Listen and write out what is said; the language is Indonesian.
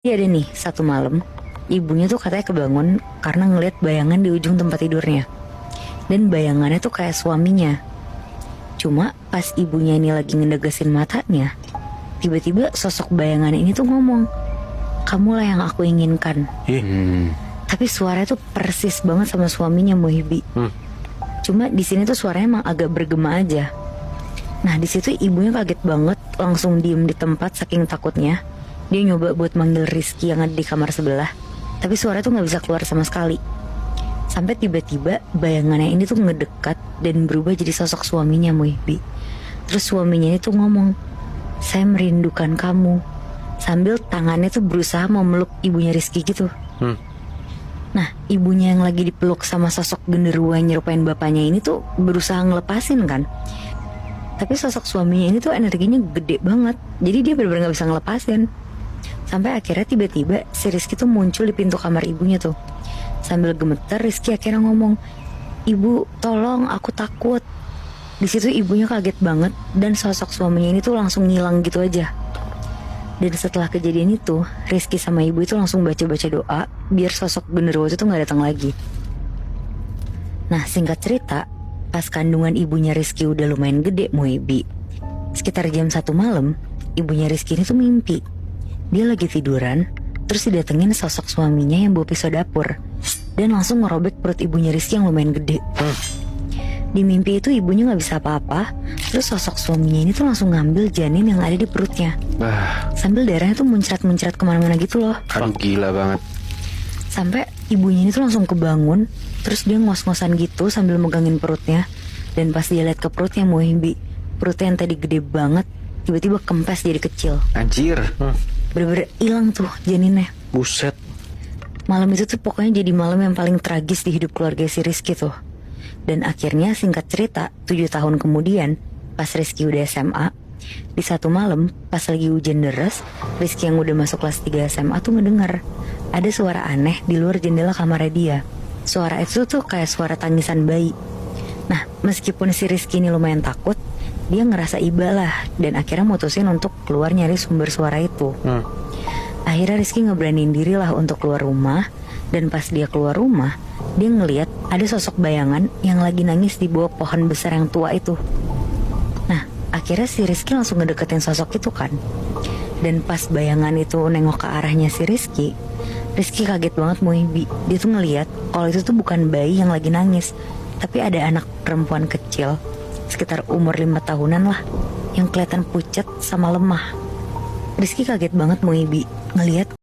Iya ada nih satu malam, ibunya tuh katanya kebangun karena ngelihat bayangan di ujung tempat tidurnya. Dan bayangannya tuh kayak suaminya. Cuma pas ibunya ini lagi ngedegesin matanya, tiba-tiba sosok bayangan ini tuh ngomong, "Kamulah yang aku inginkan." Tapi suaranya tuh persis banget sama suaminya Muhibi. Cuma di sini tuh suaranya emang agak bergema aja. Nah di situ ibunya kaget banget, langsung diem di tempat saking takutnya. Dia nyoba buat manggil Rizky yang ada di kamar sebelah, tapi suara tuh nggak bisa keluar sama sekali. Sampai tiba-tiba bayangannya ini tuh ngedekat dan berubah jadi sosok suaminya Muhibi. Terus suaminya itu ngomong, "Saya merindukan kamu." Sambil tangannya tuh berusaha memeluk ibunya Rizky gitu. Nah ibunya yang lagi dipeluk sama sosok genderuwo yang nyerupain bapaknya ini tuh berusaha ngelepasin kan. Tapi sosok suaminya ini tuh energinya gede banget, jadi dia benar-benar gak bisa ngelepasin. Sampai akhirnya tiba-tiba si Rizky tuh muncul di pintu kamar ibunya tuh. Sambil gemeter Rizky akhirnya ngomong, "Ibu tolong, aku takut." Di situ ibunya kaget banget dan sosok suaminya ini tuh langsung ngilang gitu aja. Dan setelah kejadian itu Rizky sama ibu itu langsung baca-baca doa biar sosok genderuwo itu tuh gak datang lagi. Nah singkat cerita, pas kandungan ibunya Rizky udah lumayan gede Muhibi, sekitar jam 1 malam, ibunya Rizky ini tuh mimpi. Dia lagi tiduran, terus didatengin sosok suaminya yang bawa pisau dapur dan langsung ngerobek perut ibunya Rizky yang lumayan gede. Di mimpi itu ibunya gak bisa apa-apa, terus sosok suaminya ini tuh langsung ngambil janin yang ada di perutnya. Sambil darahnya tuh muncrat-muncrat kemana-mana gitu loh. Aduh gila banget. Sampai ibunya ini tuh langsung kebangun, terus dia ngos-ngosan gitu sambil megangin perutnya. Dan pas dia lihat ke perutnya Muhibi, perutnya yang tadi gede banget tiba-tiba kempes jadi kecil. Anjir. Bener-bener hilang tuh janinnya. Buset. Malam itu tuh pokoknya jadi malam yang paling tragis di hidup keluarga si Rizky tuh. Dan akhirnya singkat cerita 7 tahun kemudian, pas Rizky udah SMA, di satu malam pas lagi hujan deras, Rizky yang udah masuk kelas 3 SMA tuh ngedengar ada suara aneh di luar jendela kamarnya dia. Suara itu tuh kayak suara tangisan bayi. Nah meskipun si Rizky ini lumayan takut, dia ngerasa iba lah dan akhirnya mutusin untuk keluar nyari sumber suara itu. Akhirnya Rizky ngeberaniin diri lah untuk keluar rumah. Dan pas dia keluar rumah, dia ngeliat ada sosok bayangan yang lagi nangis di bawah pohon besar yang tua itu. Nah akhirnya si Rizky langsung ngedeketin sosok itu kan. Dan pas bayangan itu nengok ke arahnya si Rizky kaget banget Muhibi. Dia tuh ngeliat kalau itu tuh bukan bayi yang lagi nangis, tapi ada anak perempuan kecil sekitar umur 5 tahunan lah, yang kelihatan pucat sama lemah. Rizky kaget banget Muhibi ngeliat